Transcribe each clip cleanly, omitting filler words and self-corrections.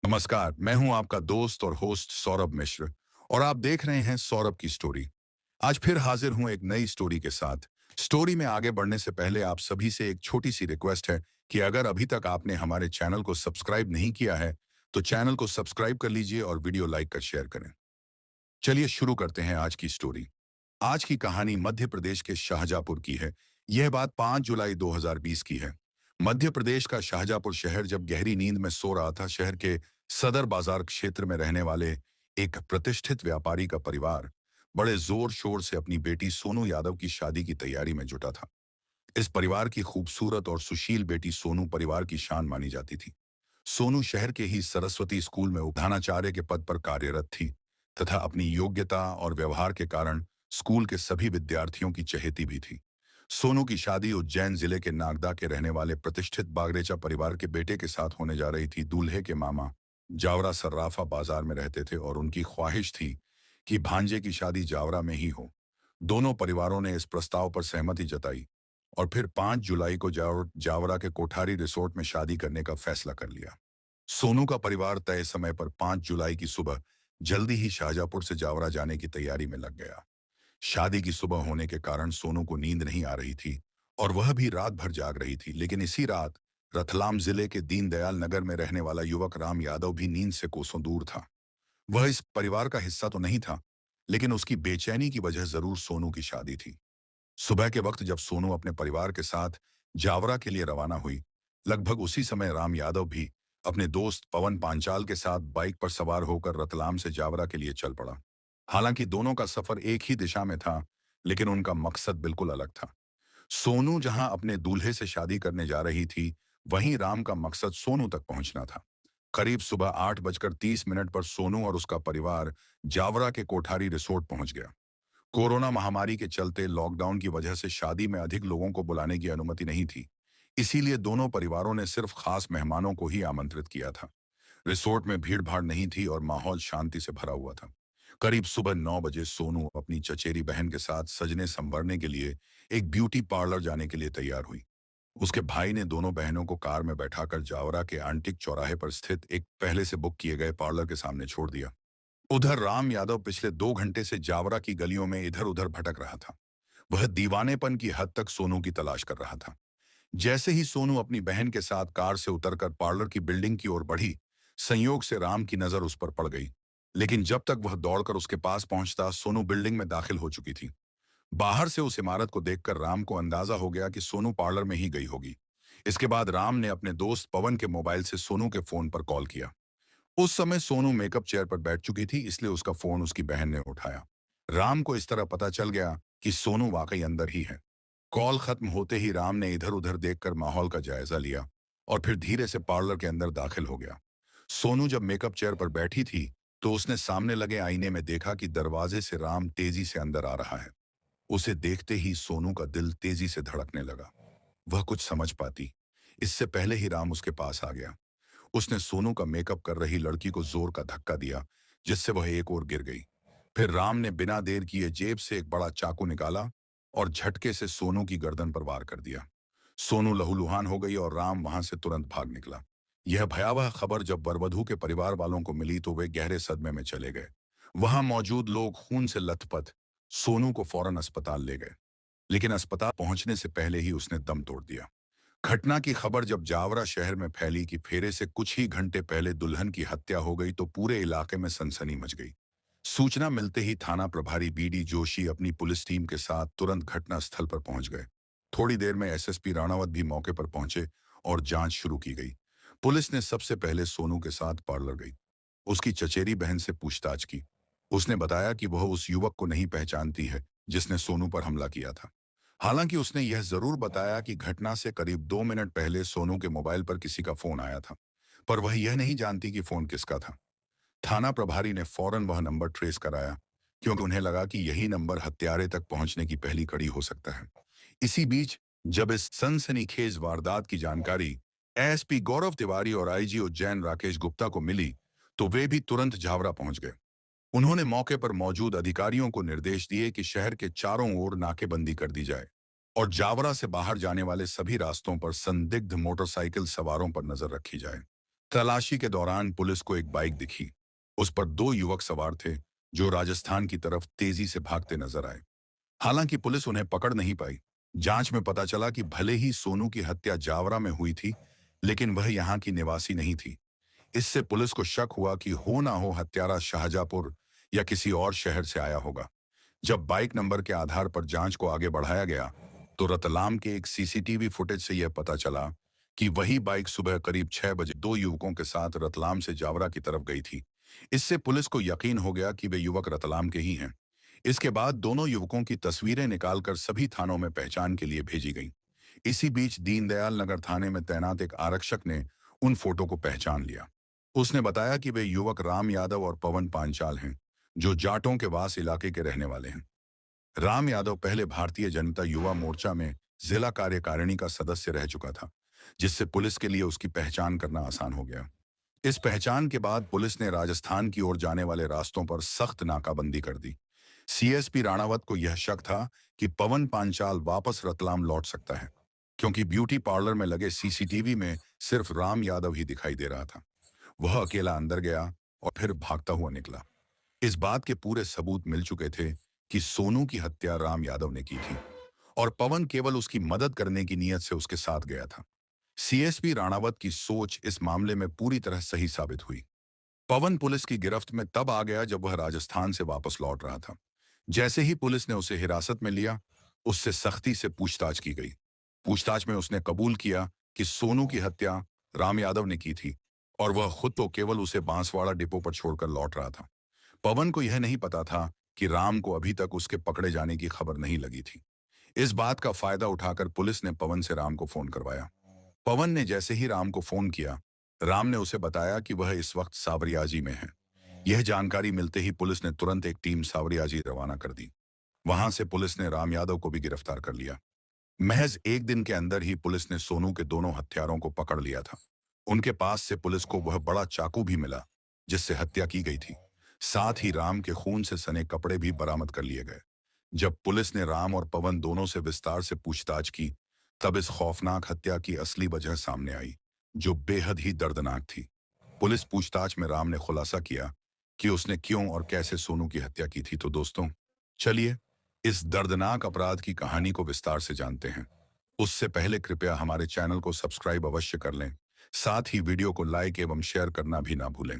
नमस्कार, मैं हूं आपका दोस्त और होस्ट सौरभ मिश्र और आप देख रहे हैं सौरभ की स्टोरी। आज फिर हाजिर हूं एक नई स्टोरी के साथ। स्टोरी में आगे बढ़ने से पहले आप सभी से एक छोटी सी रिक्वेस्ट है कि अगर अभी तक आपने हमारे चैनल को सब्सक्राइब नहीं किया है, तो चैनल को सब्सक्राइब कर लीजिए और वीडियो लाइक कर शेयर करें। चलिए शुरू करते हैं आज की स्टोरी। आज की कहानी मध्य प्रदेश के शाहजहाँपुर की है। यह बात 5 जुलाई 2020 की है। मध्य प्रदेश का शाहजहाँपुर शहर जब गहरी नींद में सो रहा था, शहर के सदर बाजार क्षेत्र में रहने वाले एक प्रतिष्ठित व्यापारी का परिवार बड़े जोर शोर से अपनी बेटी सोनू यादव की शादी की तैयारी में जुटा था। इस परिवार की खूबसूरत और सुशील बेटी सोनू परिवार की शान मानी जाती थी। सोनू शहर के ही सरस्वती स्कूल में प्रधानाचार्य के पद पर कार्यरत थी तथा अपनी योग्यता और व्यवहार के कारण स्कूल के सभी विद्यार्थियों की चहेती भी थी। सोनू की शादी उज्जैन जिले के नागदा के रहने वाले प्रतिष्ठित बागरेचा परिवार के बेटे के साथ होने जा रही थी। दूल्हे के मामा जावरा सर्राफा बाजार में रहते थे और उनकी ख्वाहिश थी कि भांजे की शादी जावरा में ही हो। दोनों परिवारों ने इस प्रस्ताव पर सहमति जताई और फिर 5 जुलाई को जावरा के कोठारी रिसोर्ट में शादी करने का फैसला कर लिया। सोनू का परिवार तय समय पर 5 जुलाई की सुबह जल्दी ही शाहजहाँपुर से जावरा जाने की तैयारी में लग गया। शादी की सुबह होने के कारण सोनू को नींद नहीं आ रही थी और वह भी रात भर जाग रही थी। लेकिन इसी रात रतलाम जिले के दीनदयाल नगर में रहने वाला युवक राम यादव भी नींद से कोसों दूर था। वह इस परिवार का हिस्सा तो नहीं था, लेकिन उसकी बेचैनी की वजह जरूर सोनू की शादी थी। सुबह के वक्त जब सोनू अपने परिवार के साथ जावरा के लिए रवाना हुई, लगभग उसी समय राम यादव भी अपने दोस्त पवन पांचाल के साथ बाइक पर सवार होकर रतलाम से जावरा के लिए चल पड़ा। हालांकि दोनों का सफर एक ही दिशा में था, लेकिन उनका मकसद बिल्कुल अलग था। सोनू जहां अपने दूल्हे से शादी करने जा रही थी, वहीं राम का मकसद सोनू तक पहुंचना था। करीब सुबह 8:30 पर सोनू और उसका परिवार जावरा के कोठारी रिसोर्ट पहुंच गया। कोरोना महामारी के चलते लॉकडाउन की वजह से शादी में अधिक लोगों को बुलाने की अनुमति नहीं थी। इसीलिए दोनों परिवारों ने सिर्फ खास मेहमानों को ही आमंत्रित किया था। रिसोर्ट में भीड़-भाड़ नहीं थी और माहौल शांति से भरा हुआ था। करीब सुबह 9 बजे सोनू अपनी चचेरी बहन के साथ सजने संवरने के लिए एक ब्यूटी पार्लर जाने के लिए तैयार हुई। उसके भाई ने दोनों बहनों को कार में बैठाकर जावरा के आंटिक चौराहे पर स्थित एक पहले से बुक किए गए पार्लर के सामने छोड़ दिया। उधर राम यादव पिछले 2 घंटे से जावरा की गलियों में इधर-उधर भटक रहा था। वह दीवानेपन की हद तक सोनू की तलाश कर रहा था। जैसे ही सोनू अपनी बहन के साथ कार से उतरकर पार्लर की बिल्डिंग की ओर बढ़ी, संयोग से राम की नजर उस पर पड़ गई। लेकिन जब तक वह दौड़कर उसके पास पहुंचता, सोनू बिल्डिंग में दाखिल हो चुकी थी। बाहर से उस इमारत को देखकर राम को अंदाजा हो गया कि सोनू पार्लर में ही गई होगी। इसके बाद राम ने अपने दोस्त पवन के मोबाइल से सोनू के फोन पर कॉल किया। उस समय सोनू मेकअप चेयर पर बैठ चुकी थी, इसलिए उसका फोन उसकी बहन ने उठाया। राम को इस तरह पता चल गया कि सोनू वाकई अंदर ही है। कॉल खत्म होते ही राम ने इधर-उधर देखकर माहौल का जायजा लिया और फिर धीरे से पार्लर के अंदर दाखिल हो गया। सोनू जब मेकअप चेयर पर बैठी थी, तो उसने सामने लगे आईने में देखा कि दरवाजे से राम तेजी से अंदर आ रहा है। उसे देखते ही सोनू का दिल तेजी से धड़कने लगा। वह कुछ समझ पाती, इससे पहले ही राम उसके पास आ गया। उसने सोनू का मेकअप कर रही लड़की को जोर का धक्का दिया, जिससे वह एक ओर गिर गई। फिर राम ने बिना देर किए जेब से एक बड़ा चाकू निकाला और झटके से सोनू की गर्दन पर वार कर दिया। सोनू लहूलुहान हो गई और राम वहां से तुरंत भाग निकला। यह भयावह खबर जब वरवधू के परिवार वालों को मिली, तो वे गहरे सदमे में चले गए। वहां मौजूद लोग खून से लथपथ सोनू को फौरन अस्पताल ले गए, लेकिन अस्पताल पहुंचने से पहले ही उसने दम तोड़ दिया। घटना की खबर जब जावरा शहर में फैली कि फेरे से कुछ ही घंटे पहले दुल्हन की हत्या हो गई, तो पूरे इलाके में सनसनी मच गई। सूचना मिलते ही थाना प्रभारी बीडी जोशी अपनी पुलिस टीम के साथ तुरंत घटना स्थल पर पहुंच गए। थोड़ी देर में एसएसपी राणावत भी मौके पर पहुंचे और जांच शुरू की गई। पुलिस ने सबसे पहले सोनू के साथ पार्लर गई। उसकी चचेरी बहन से पूछताछ की। उसने बताया कि वह उस युवक को नहीं पहचानती है जिसने सोनू पर हमला किया था। हालांकि उसने यह जरूर बताया कि घटना से करीब 2 मिनट पहले सोनू के मोबाइल पर किसी का फोन आया था, पर वह यह नहीं जानती कि फोन किसका था। थाना प्रभारी ने फौरन वह नंबर ट्रेस कराया, क्योंकि उन्हें लगा कि यही नंबर हत्यारे तक पहुंचने की पहली कड़ी हो सकता है। इसी बीच जब इस सनसनीखेज वारदात की जानकारी एएसपी गौरव तिवारी और आईजी उज्जैन राकेश गुप्ता को मिली, तो वे भी तुरंत जावरा पहुंच गए। उन्होंने मौके पर मौजूद अधिकारियों को निर्देश दिए कि शहर के चारों ओर नाकेबंदी कर दी जाए और जावरा से बाहर जाने वाले सभी रास्तों पर संदिग्ध मोटरसाइकिल सवारों पर नजर रखी जाए। तलाशी के दौरान पुलिस को एक बाइक दिखी। उस पर दो युवक सवार थे जो राजस्थान की तरफ तेजी से भागते नजर आए। हालांकि पुलिस उन्हें पकड़ नहीं पाई। जांच में पता चला कि भले ही सोनू की हत्या जावरा में हुई थी, लेकिन वह यहाँ की निवासी नहीं थी। इससे पुलिस को शक हुआ कि हो ना हो हत्यारा शाहजहांपुर या किसी और शहर से आया होगा। जब बाइक नंबर के आधार पर जांच को आगे बढ़ाया गया, तो रतलाम के एक सीसीटीवी फुटेज से यह पता चला कि वही बाइक सुबह करीब 6 बजे दो युवकों के साथ रतलाम से जावरा की तरफ गई थी। इससे पुलिस को यकीन हो गया कि वे युवक रतलाम के ही हैं। इसके बाद दोनों युवकों की तस्वीरें निकालकर सभी थानों में पहचान के लिए भेजी गईं। इसी बीच दीनदयाल नगर थाने में तैनात एक आरक्षक ने उन फोटो को पहचान लिया। उसने बताया कि वे युवक राम यादव और पवन पांचाल हैं, जो जाटों के वास इलाके के रहने वाले हैं। राम यादव पहले भारतीय जनता युवा मोर्चा में जिला कार्यकारिणी का सदस्य रह चुका था, जिससे पुलिस के लिए उसकी पहचान करना आसान हो गया। इस पहचान के बाद पुलिस ने राजस्थान की ओर जाने वाले रास्तों पर सख्त नाकाबंदी कर दी। सीएसपी राणावत को यह शक था कि पवन पांचाल वापस रतलाम लौट सकता है, क्योंकि ब्यूटी पार्लर में लगे सीसीटीवी में सिर्फ राम यादव ही दिखाई दे रहा था। वह अकेला अंदर गया और फिर भागता हुआ निकला। इस बात के पूरे सबूत मिल चुके थे कि सोनू की हत्या राम यादव ने की थी और पवन केवल उसकी मदद करने की नीयत से उसके साथ गया था। सीएसपी राणावत की सोच इस मामले में पूरी तरह सही साबित हुई। पवन पुलिस की गिरफ्त में तब आ गया जब वह राजस्थान से वापस लौट रहा था। जैसे ही पुलिस ने उसे हिरासत में लिया, उससे सख्ती से पूछताछ की गई। पूछताछ में उसने कबूल किया कि सोनू की हत्या राम यादव ने की थी और वह खुद तो केवल उसे बांसवाड़ा डिपो पर छोड़कर लौट रहा था। पवन को यह नहीं पता था कि राम को अभी तक उसके पकड़े जाने की खबर नहीं लगी थी। इस बात का फायदा उठाकर पुलिस ने पवन से राम को फोन करवाया। पवन ने जैसे ही राम को फोन किया, राम ने उसे बताया कि वह इस वक्त सावरियाजी में है। यह जानकारी मिलते ही पुलिस ने तुरंत एक टीम सावरियाजी रवाना कर दी। वहां से पुलिस ने राम यादव को भी गिरफ्तार कर लिया। महज एक दिन के अंदर ही पुलिस ने सोनू के दोनों हत्यारों को पकड़ लिया था। उनके पास से पुलिस को वह बड़ा चाकू भी मिला जिससे हत्या की गई थी। साथ ही राम के खून से सने कपड़े भी बरामद कर लिए गए। जब पुलिस ने राम और पवन दोनों से विस्तार से पूछताछ की, तब इस खौफनाक हत्या की असली वजह सामने आई, जो बेहद ही दर्दनाक थी। पुलिस पूछताछ में राम ने खुलासा किया कि उसने क्यों और कैसे सोनू की हत्या की थी। तो दोस्तों, चलिए इस दर्दनाक अपराध की कहानी को विस्तार से जानते हैं। उससे पहले कृपया हमारे चैनल को सब्सक्राइब अवश्य कर लें। साथ ही वीडियो को लाइक एवं शेयर करना भी ना भूलें।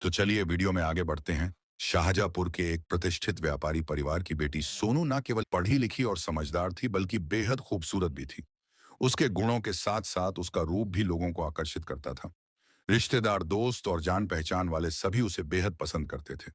तो चलिए वीडियो में आगे बढ़ते हैं। शाहजहांपुर के एक प्रतिष्ठित व्यापारी परिवार की बेटी सोनू न केवल पढ़ी लिखी और समझदार थी, बल्कि बेहद खूबसूरत भी थी। उसके गुणों के साथ साथ उसका रूप भी लोगों को आकर्षित करता था। रिश्तेदार, दोस्त और जान पहचान वाले सभी उसे बेहद पसंद करते थे।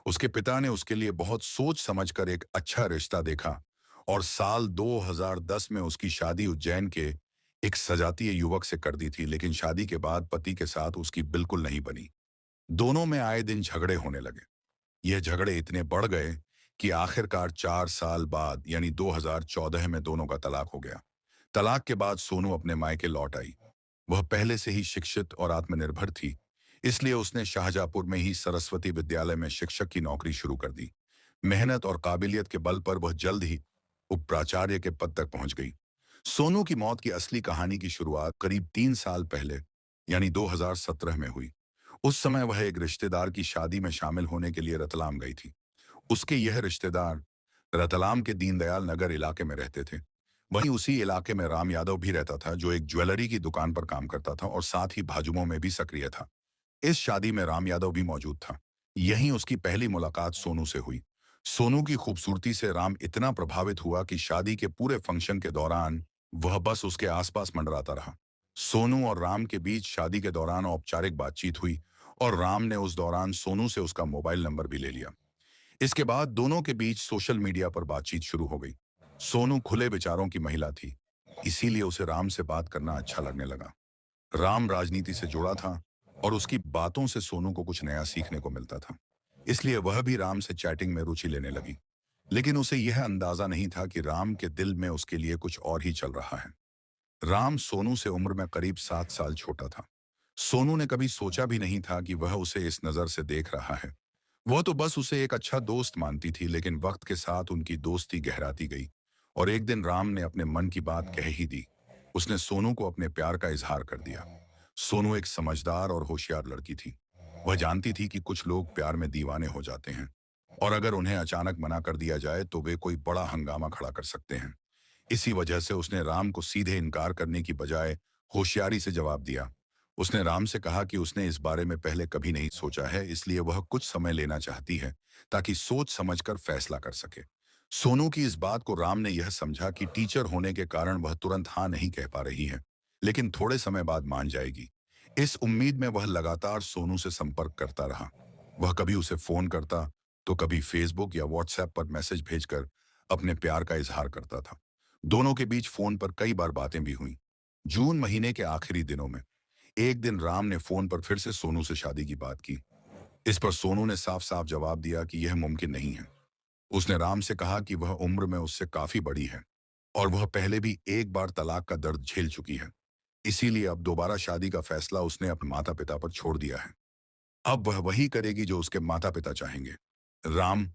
उसके पिता ने उसके लिए बहुत सोच समझकर एक अच्छा रिश्ता देखा और साल 2010 में उसकी शादी उज्जैन के एक सजातीय युवक से कर दी थी, लेकिन शादी के बाद पति के साथ उसकी बिल्कुल नहीं बनी। दोनों में आए दिन झगड़े होने लगे। यह झगड़े इतने बढ़ गए कि आखिरकार 4 साल बाद यानी 2014 में दोनों का तलाक हो गया। तलाक के बाद सोनू अपने मायके लौट आई। वह पहले से ही शिक्षित और आत्मनिर्भर थी, इसलिए उसने शाहजहांपुर में ही सरस्वती विद्यालय में शिक्षक की नौकरी शुरू कर दी। मेहनत और काबिलियत के बल पर वह जल्द ही उप प्राचार्य के पद तक पहुंच गई। सोनू की मौत की असली कहानी की शुरुआत करीब 3 साल पहले यानी 2017 में हुई। उस समय वह एक रिश्तेदार की शादी में शामिल होने के लिए रतलाम गई थी। उसके यह रिश्तेदार रतलाम के दीनदयाल नगर इलाके में रहते थे। वहीं उसी इलाके में राम यादव भी रहता था, जो एक ज्वेलरी की दुकान पर काम करता था और साथ ही भाजुमों में भी सक्रिय था। इस शादी में राम यादव भी मौजूद था। यहीं उसकी पहली मुलाकात सोनू से हुई। सोनू की खूबसूरती से राम इतना प्रभावित हुआ कि शादी के पूरे फंक्शन के दौरान वह बस उसके आसपास मंडराता रहा। सोनू और राम के बीच शादी के दौरान औपचारिक बातचीत हुई और राम ने उस दौरान सोनू से उसका मोबाइल नंबर भी ले लिया। इसके बाद दोनों के बीच सोशल मीडिया पर बातचीत शुरू हो गई। सोनू खुले विचारों की महिला थी, इसीलिए उसे राम से बात करना अच्छा लगने लगा। राम राजनीति से जुड़ा था और उसकी बातों से सोनू को कुछ नया सीखने को मिलता था, इसलिए वह भी राम से चैटिंग में रुचि लेने लगी। लेकिन उसे यह अंदाजा नहीं था कि राम के दिल में उसके लिए कुछ और ही चल रहा है। राम सोनू से उम्र में करीब 7 साल छोटा था। सोनू ने कभी सोचा भी नहीं था कि वह उसे इस नजर से देख रहा है। वह तो बस उसे एक अच्छा दोस्त मानती थी, लेकिन वक्त के साथ उनकी दोस्ती गहराती गई और एक दिन राम ने अपने मन की बात कह ही दी। उसने सोनू को अपने प्यार का इजहार कर दिया। सोनू एक समझदार और होशियार लड़की थी। वह जानती थी कि कुछ लोग प्यार में दीवाने हो जाते हैं और अगर उन्हें अचानक मना कर दिया जाए तो वे कोई बड़ा हंगामा खड़ा कर सकते हैं। इसी वजह से उसने राम को सीधे इनकार करने की बजाय होशियारी से जवाब दिया। उसने राम से कहा कि उसने इस बारे में पहले कभी नहीं सोचा है, इसलिए वह कुछ समय लेना चाहती है ताकि सोच समझकर फैसला कर सके। सोनू की इस बात को राम ने यह समझा कि टीचर होने के कारण वह तुरंत हाँ नहीं कह पा रही है, लेकिन थोड़े समय बाद मान जाएगी। इस उम्मीद में वह लगातार सोनू से संपर्क करता रहा। वह कभी उसे फोन करता तो कभी फेसबुक या व्हाट्सएप पर मैसेज भेजकर अपने प्यार का इजहार करता था। दोनों के बीच फोन पर कई बार बातें भी हुई। जून महीने के आखिरी दिनों में एक दिन राम ने फोन पर फिर से सोनू से शादी की बात की। इस पर सोनू ने साफ साफ जवाब दिया कि यह मुमकिन नहीं है। उसने राम से कहा कि वह उम्र में उससे काफी बड़ी है और वह पहले भी एक बार तलाक का दर्द झेल चुकी है। इसीलिए अब दोबारा शादी का फैसला उसने अपने माता पिता पर छोड़ दिया है। अब वह वही करेगी जो उसके माता पिता चाहेंगे। राम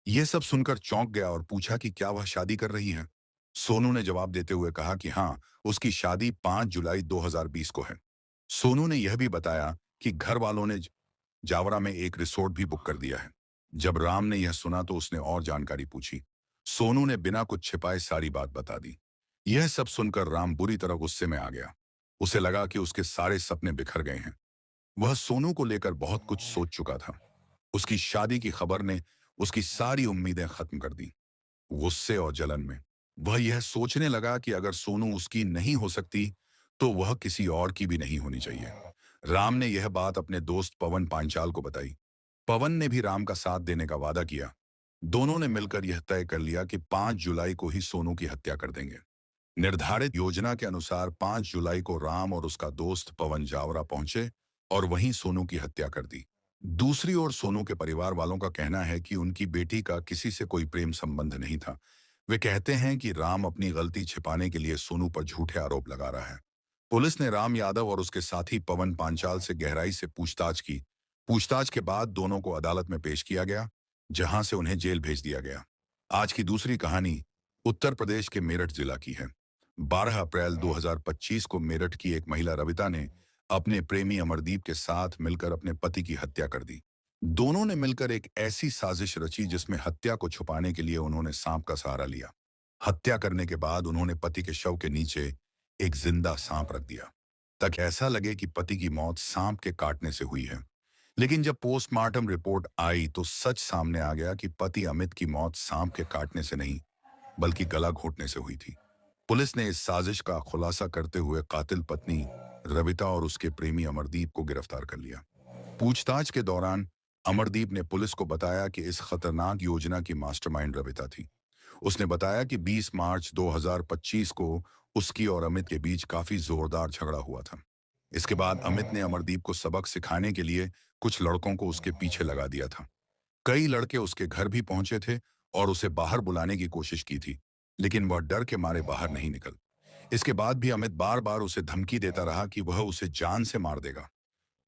यह सब सुनकर चौंक गया और पूछा कि क्या वह शादी कर रही है। सोनू ने जवाब देते हुए कहा कि हाँ, उसकी शादी 5 जुलाई 2020 को है। सोनू ने यह भी बताया कि घर वालों ने जावरा में एक रिसोर्ट भी बुक कर दिया है। जब राम ने यह सुना तो उसने और जानकारी पूछी। सोनू ने बिना कुछ छिपाए सारी बात बता दी। यह सब सुनकर राम बुरी तरह गुस्से में आ गया। उसे लगा कि उसके सारे सपने बिखर गए हैं। वह सोनू को लेकर बहुत कुछ सोच चुका था। उसकी शादी की खबर ने उसकी सारी उम्मीदें खत्म कर दी। गुस्से और जलन में वह यह सोचने लगा कि अगर सोनू उसकी नहीं हो सकती तो वह किसी और की भी नहीं होनी चाहिए। राम ने यह बात अपने दोस्त पवन पांचाल को बताई। पवन ने भी राम का साथ देने का वादा किया। दोनों ने मिलकर यह तय कर लिया कि 5 जुलाई को ही सोनू की हत्या कर देंगे। निर्धारित योजना के अनुसार 5 जुलाई को राम और उसका दोस्त पवन जावरा पहुंचे और वहीं सोनू की हत्या कर दी। दूसरी ओर सोनू के परिवार वालों का कहना है कि उनकी बेटी का किसी से कोई प्रेम संबंध नहीं था। वे कहते हैं कि राम अपनी गलती छिपाने के लिए सोनू पर झूठे आरोप लगा रहा है। पुलिस ने राम यादव और उसके साथी पवन पांचाल से गहराई से पूछताछ की। पूछताछ के बाद दोनों को अदालत में पेश किया गया, जहां से उन्हें जेल भेज दिया गया। आज की दूसरी कहानी उत्तर प्रदेश के मेरठ जिला की है। 12 अप्रैल 2025 को मेरठ की एक महिला रविता ने अपने प्रेमी अमरदीप के साथ मिलकर अपने पति की हत्या कर दी। दोनों ने मिलकर एक ऐसी साजिश रची जिसमें हत्या को छुपाने के लिए उन्होंने सांप का सहारा लिया। हत्या करने के बाद उन्होंने पति के शव के नीचे एक जिंदा सांप रख दिया ताकि ऐसा लगे कि पति की मौत सांप के काटने से हुई है। लेकिन जब पोस्टमार्टम रिपोर्ट आई तो सच सामने आ गया कि पति अमित की मौत सांप के काटने से नहीं बल्कि गला घोटने से हुई थी। पुलिस ने इस साजिश का खुलासा करते हुए कातिल पत्नी रविता और उसके प्रेमी अमरदीप को गिरफ्तार कर लिया। पूछताछ के दौरान अमरदीप ने पुलिस को बताया कि इस खतरनाक योजना की मास्टरमाइंड रविता थी। उसने बताया कि 20 मार्च 2025 को उसकी और अमित के बीच काफी जोरदार झगड़ा हुआ था। इसके बाद अमित ने अमरदीप को सबक सिखाने के लिए कुछ लड़कों को उसके पीछे लगा दिया था। कई लड़के उसके घर भी पहुंचे थे और उसे बाहर बुलाने की कोशिश की थी, लेकिन वह डर के मारे बाहर नहीं निकल। इसके बाद भी अमित बार बार उसे धमकी देता रहा कि वह उसे जान से मार देगा।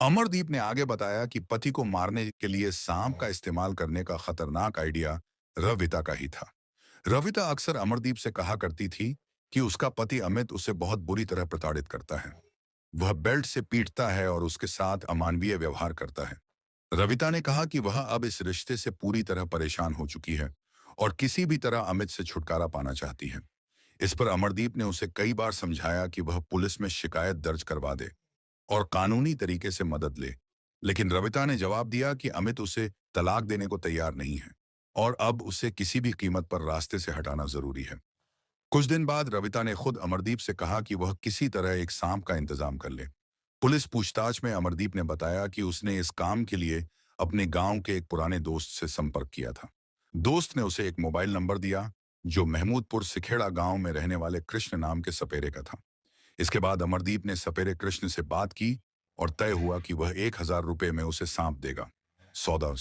अमरदीप ने आगे बताया कि पति को मारने के लिए सांप का इस्तेमाल करने का खतरनाक आइडिया रविता का ही था। रविता अक्सर अमरदीप से कहा करती थी कि उसका पति अमित उसे बहुत बुरी तरह प्रताड़ित करता है। वह बेल्ट से पीटता है और उसके साथ अमानवीय व्यवहार करता है। रविता ने कहा कि वह अब इस रिश्ते से पूरी तरह परेशान हो चुकी है और किसी भी तरह अमित से छुटकारा पाना चाहती है। इस पर अमरदीप ने उसे कई बार समझाया कि वह पुलिस में शिकायत दर्ज करवा दे और कानूनी तरीके से मदद ले, लेकिन रविता ने जवाब दिया कि अमित उसे तलाक देने को तैयार नहीं है और अब उसे किसी भी कीमत पर रास्ते से हटाना जरूरी है। कुछ दिन बाद रविता ने खुद अमरदीप से कहा कि वह किसी तरह एक सांप का इंतजाम कर ले। पुलिस पूछताछ में अमरदीप ने बताया कि उसने इस काम के लिए अपने गांव के एक पुराने दोस्त से संपर्क किया था। दोस्त ने उसे एक मोबाइल नंबर दिया जो महमूदपुर सिखेड़ा गांव में रहने वाले कृष्ण नाम के सपेरे का था। इसके बाद अमरदीप ने सपेरे कृष्ण से बात की और तय हुआ कि वह 1000 रुपये में उसे सांप देगा। सौदा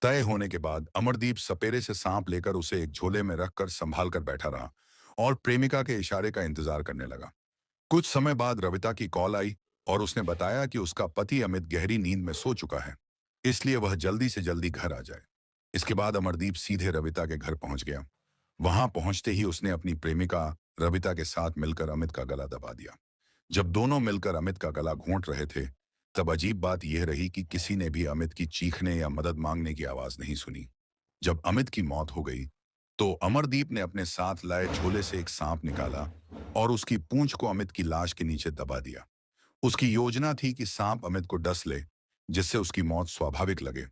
तय होने के बाद अमरदीप सपेरे से सांप लेकर उसे एक झोले में रखकर संभाल कर बैठा रहा और प्रेमिका के इशारे का इंतजार करने लगा। कुछ समय बाद रविता की कॉल आई और उसने बताया कि उसका पति अमित गहरी नींद में सो चुका है, इसलिए वह जल्दी से जल्दी घर आ जाए। इसके बाद अमरदीप सीधे रविता के घर पहुंच गया। वहां पहुंचते ही उसने अपनी प्रेमिका रविता के साथ मिलकर अमित का गला दबा दिया। जब दोनों मिलकर अमित का गला घोंट रहे थे, तब अजीब बात यह रही कि किसी ने भी अमित की चीखने या मदद मांगने की आवाज नहीं सुनी। जब अमित की मौत हो गई, तो अमरदीप ने अपने साथ लाए झोले से एक सांप निकाला और उसकी पूंछ को अमित की लाश के नीचे दबा दिया। उसकी योजना थी कि सांप अमित को डस ले, जिससे उसकी मौत स्वाभाविक लगे।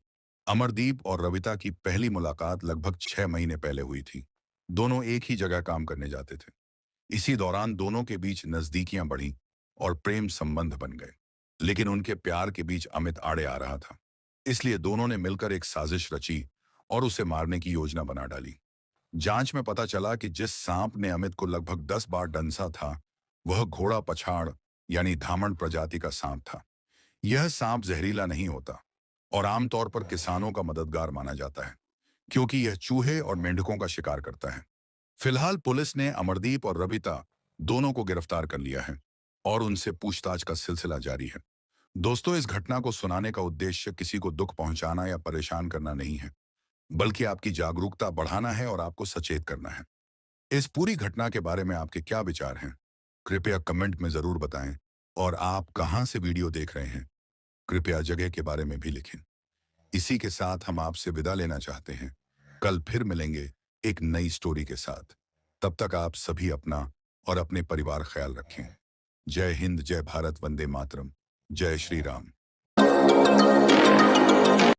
अमरदीप और रविता की पहली मुलाकात लगभग 6 महीने पहले हुई थी। दोनों एक ही जगह काम करने जाते थे। इसी दौरान दोनों के बीच नजदीकियां बढ़ी और प्रेम संबंध बन गए। लेकिन उनके प्यार के बीच अमित आड़े आ रहा था। इसलिए दोनों ने मिलकर एक साजिश रची और उसे मारने की योजना बना डाली। जांच में पता चला कि जिस सांप ने अमित को लगभग 10 बार डंसा था, वह घोड़ा पछाड़ यानी धामण प्रजाति का सांप था। यह सांप जहरीला नहीं होता और आमतौर पर किसानों का मददगार माना जाता है, क्योंकि यह चूहे और मेंढकों का शिकार करता है। फिलहाल पुलिस ने अमरदीप और रविता दोनों को गिरफ्तार कर लिया है और उनसे पूछताछ का सिलसिला जारी है। दोस्तों, इस घटना को सुनाने का उद्देश्य किसी को दुख पहुंचाना या परेशान करना नहीं है, बल्कि आपकी जागरूकता बढ़ाना है और आपको सचेत करना है। इस पूरी घटना के बारे में आपके क्या विचार हैं? कृपया कमेंट में जरूर बताएं। और आप कहां से वीडियो देख रहे हैं, कृपया जगह के बारे में भी लिखें। इसी के साथ हम आपसे विदा लेना चाहते हैं। कल फिर मिलेंगे एक नई स्टोरी के साथ। तब तक आप सभी अपना और अपने परिवार ख्याल रखें। जय हिंद, जय भारत, वंदे मातरम, जय श्री राम।